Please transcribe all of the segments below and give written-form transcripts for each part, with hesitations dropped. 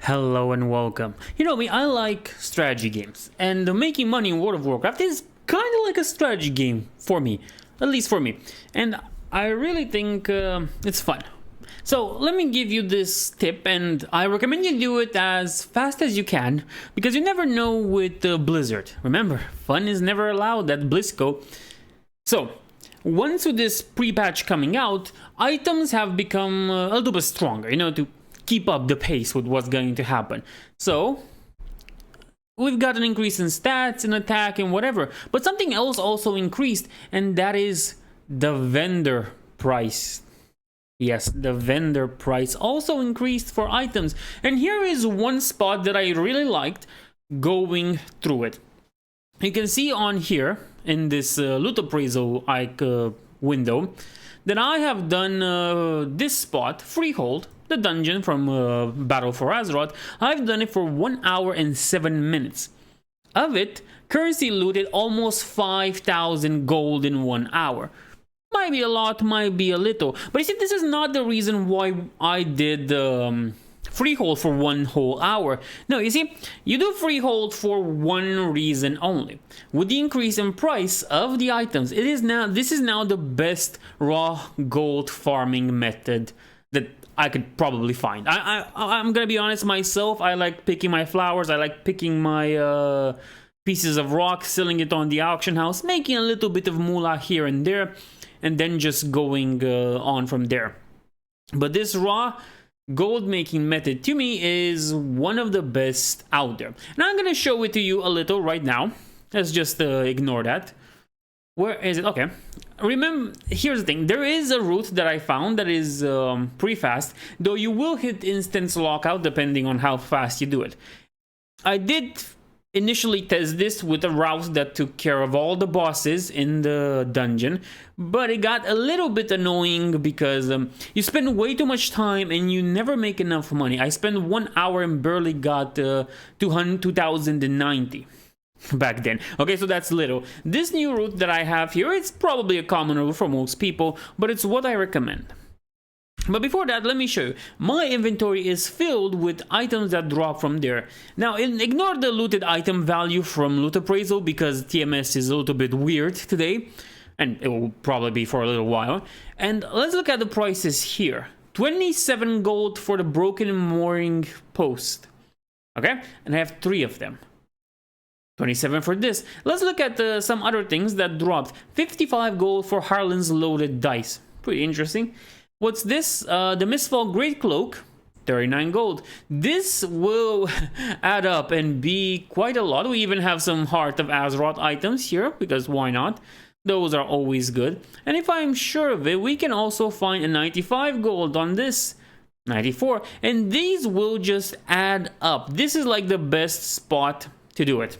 Hello and welcome. You know me, I like strategy games, and making money in World of Warcraft is kind of like a strategy game for me, at least for me, and I really think it's fun. So let me give you this tip, and I recommend you do it as fast as you can, because you never know with Blizzard. Remember, fun is never allowed at BlizzCo. So, once with this pre-patch coming out, items have become a little bit stronger, to keep up the pace with what's going to happen. So we've got an increase in stats and attack and whatever, but something else also increased, and that is the vendor price. Yes, the vendor price also increased for items, and here is one spot that I really liked going through it. You can see on here in this loot appraisal window that I have done this spot, Freehold, the dungeon from Battle for Azeroth. I've done it for 1 hour and 7 minutes. Of it, currency looted almost 5,000 gold in 1 hour. Might be a lot, might be a little, but you see, this is not the reason why I did Freehold for 1 whole hour. No, you see, you do Freehold for one reason only. With the increase in price of the items, this is now the best raw gold farming method that I could probably find. I'm gonna be honest myself, I like picking my flowers, I like picking my pieces of rock, selling it on the auction house, making a little bit of moolah here and there, and then just going on from there. But this raw gold making method to me is one of the best out there. And I'm gonna show it to you a little right now. Let's just ignore that. Where is it? Okay. Remember, here's the thing. There is a route that I found that is pretty fast, though you will hit instance lockout depending on how fast you do it. I did initially test this with a route that took care of all the bosses in the dungeon, but it got a little bit annoying because you spend way too much time and you never make enough money. I spent 1 hour and barely got 2,090 back then. Okay, so that's little. This new route that I have here, it's probably a common route for most people, but it's what I recommend. But before that, let me show you. My inventory is filled with items that drop from there. Now, ignore the looted item value from loot appraisal because TMS is a little bit weird today, and it will probably be for a little while. And let's look at the prices here. 27 gold for the broken mooring post. Okay, and I have 3 of them. 27 for this. Let's look at some other things that dropped. 55 gold for Harlan's loaded dice. Pretty interesting. What's this? The Mistfall Great Cloak, 39 gold. This will add up and be quite a lot. We even have some Heart of Azeroth items here, because why not? Those are always good. And if I'm sure of it, we can also find a 95 gold on this. 94. And these will just add up. This is like the best spot to do it.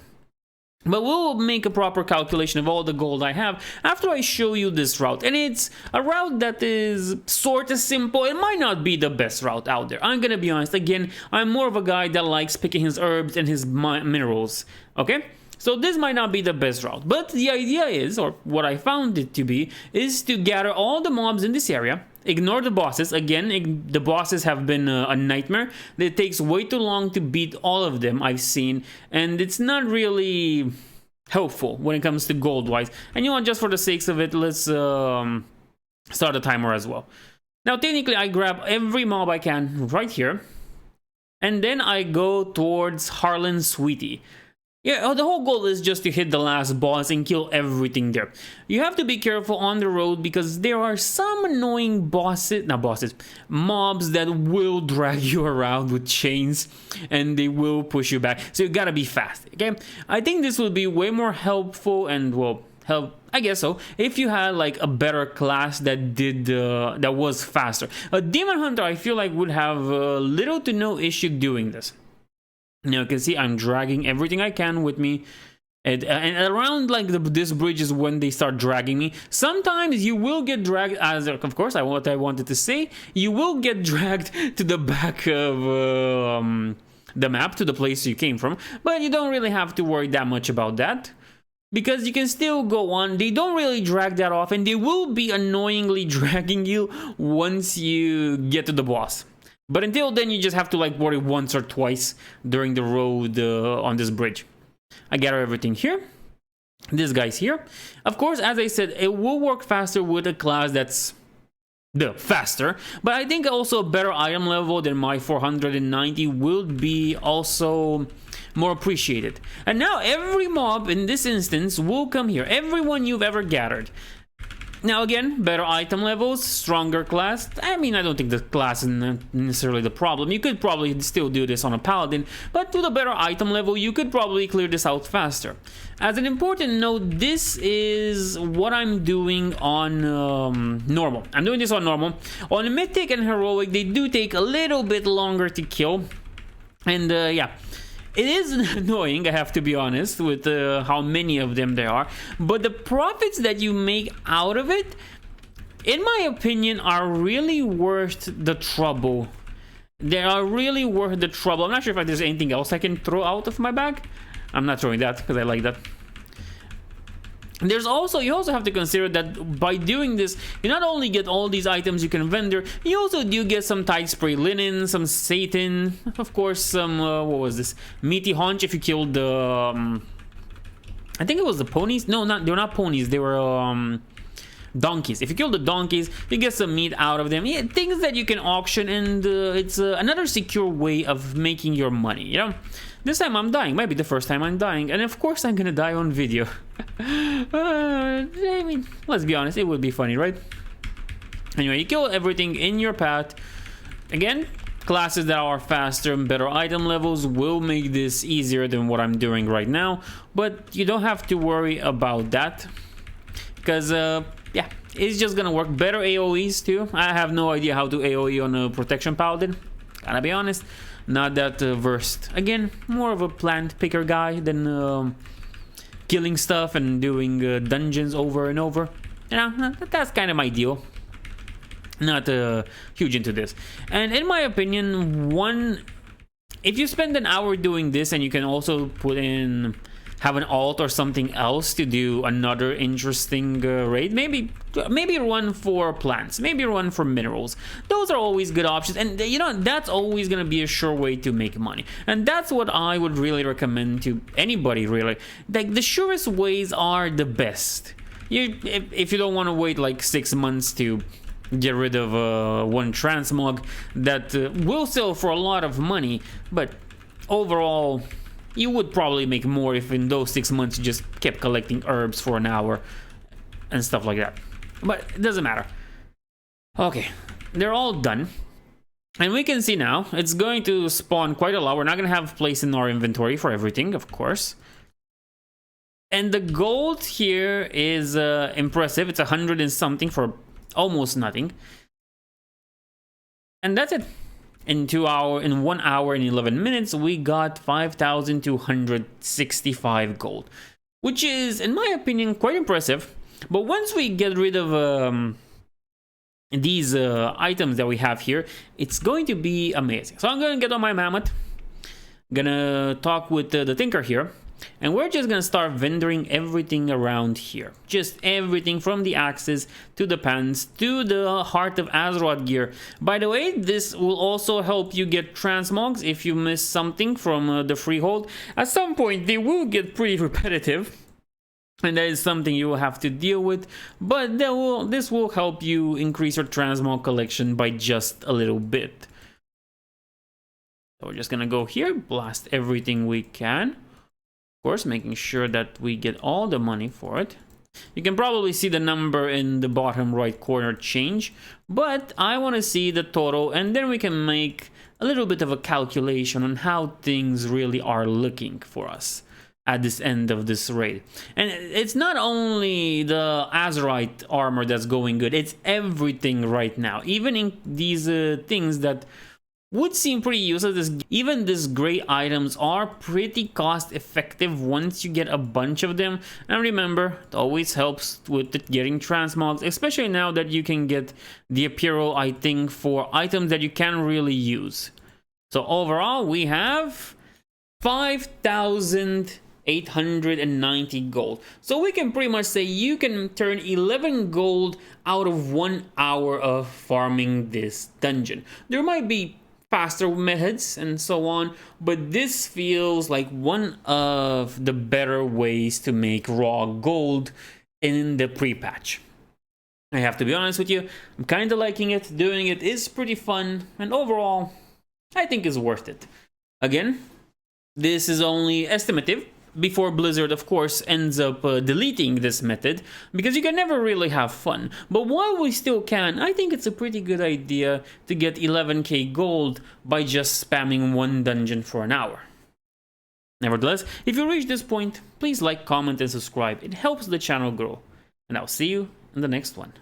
But we'll make a proper calculation of all the gold I have after I show you this route. And it's a route that is sort of simple. It might not be the best route out there. I'm gonna be honest. Again, I'm more of a guy that likes picking his herbs and his minerals. Okay? So this might not be the best route. But the idea is, or what I found it to be, is to gather all the mobs in this area. Ignore the bosses. Again, the bosses have been a nightmare. It takes way too long to beat all of them, I've seen. And it's not really helpful when it comes to gold-wise. And you know what, just for the sakes of it, let's start a timer as well. Now, technically, I grab every mob I can right here. And then I go towards Harlan Sweetie. Yeah, the whole goal is just to hit the last boss and kill everything there. You have to be careful on the road because there are some annoying mobs that will drag you around with chains and they will push you back. So you gotta be fast, okay? I think this would be way more helpful and I guess so, if you had like a better class that that was faster. A Demon Hunter, I feel like, would have little to no issue doing this. Now you can see I'm dragging everything I can with me, and around like this bridge is when they start dragging me. Sometimes you will get dragged, as of course what I wanted to say, you will get dragged to the back of the map, to the place you came from, but you don't really have to worry that much about that, because you can still go on. They don't really drag that often. They will be annoyingly dragging you once you get to the boss. But until then, you just have to like worry once or twice during the road on this bridge. I gather everything here. This guy's here. Of course, as I said, it will work faster with a class that's faster. But I think also a better item level than my 490 will be also more appreciated. And now every mob in this instance will come here. Everyone you've ever gathered. Now again, better item levels, stronger class. I mean, I don't think the class is necessarily the problem. You could probably still do this on a paladin, but with a better item level, you could probably clear this out faster. As an important note, this is what I'm doing on normal. I'm doing this on normal. On mythic and heroic, they do take a little bit longer to kill. And yeah. It is annoying, I have to be honest, with how many of them there are. But the profits that you make out of it, in my opinion, are really worth the trouble. They are really worth the trouble. I'm not sure if there's anything else I can throw out of my bag. I'm not throwing that because I like that. There's also, you also have to consider that by doing this, you not only get all these items you can vendor, you also do get some tight spray linen, some Satan, of course, some, what was this? Meaty haunch if you killed the, I think it was the ponies? No, they were not ponies, they were, donkeys. If you kill the donkeys, you get some meat out of them. Yeah, things that you can auction, and it's another secure way of making your money, you know? This time I'm dying. Might be the first time I'm dying. And of course I'm gonna die on video. I mean, let's be honest, it would be funny, right? Anyway, you kill everything in your path. Again, classes that are faster and better item levels will make this easier than what I'm doing right now. But you don't have to worry about that. Because, yeah, it's just gonna work. Better AoEs too. I have no idea how to AoE on a protection paladin. Gotta be honest. Not that versed. Again, more of a plant picker guy than killing stuff and doing dungeons over and over. You know, that's kind of my deal. Not huge into this. And in my opinion, if you spend an hour doing this and you can also put in, have an alt or something else to do another interesting raid, maybe run for plants, maybe run for minerals. Those are always good options, and you know, that's always gonna be a sure way to make money. And that's what I would really recommend to anybody, really. Like, the surest ways are the best. If you don't want to wait like 6 months to get rid of one transmog that will sell for a lot of money, but overall you would probably make more if in those 6 months you just kept collecting herbs for an hour and stuff like that. But it doesn't matter. Okay, they're all done. And we can see now, it's going to spawn quite a lot. We're not going to have place in our inventory for everything, of course. And the gold here is impressive. It's 100 and something for almost nothing. And that's it. In 1 hour and 11 minutes, we got 5,265 gold, which is, in my opinion, quite impressive. But once we get rid of these items that we have here, it's going to be amazing. So I'm going to get on my mammoth, gonna talk with the Tinker here, and we're just gonna start vendoring everything around here. Just everything from the axes to the pants to the Heart of Azeroth gear. By the way, this will also help you get transmogs if you miss something from the Freehold. At some point, they will get pretty repetitive, and that is something you will have to deal with. But this will help you increase your transmog collection by just a little bit. So we're just gonna go here, blast everything we can. Of course, making sure that we get all the money for it. You can probably see the number in the bottom right corner change, but I want to see the total, and then we can make a little bit of a calculation on how things really are looking for us at this end of this raid. And it's not only the Azerite armor that's going good, it's everything right now. Even in these things that would seem pretty useless, even these great items are pretty cost effective once you get a bunch of them. And remember, it always helps with getting transmogs, especially now that you can get the apparel, I think, for items that you can really use. So overall, we have 5,890 gold. So we can pretty much say you can turn 11 gold out of 1 hour of farming this dungeon. There might be faster methods and so on, but this feels like one of the better ways to make raw gold in the pre-patch. I have to be honest with you, I'm kind of liking it. Doing it is pretty fun, and overall, I think it's worth it. Again, this is only estimative, before Blizzard, of course, ends up deleting this method, because you can never really have fun. But while we still can, I think it's a pretty good idea to get 11k gold by just spamming one dungeon for an hour. Nevertheless, if you reach this point, please like, comment, and subscribe. It helps the channel grow. And I'll see you in the next one.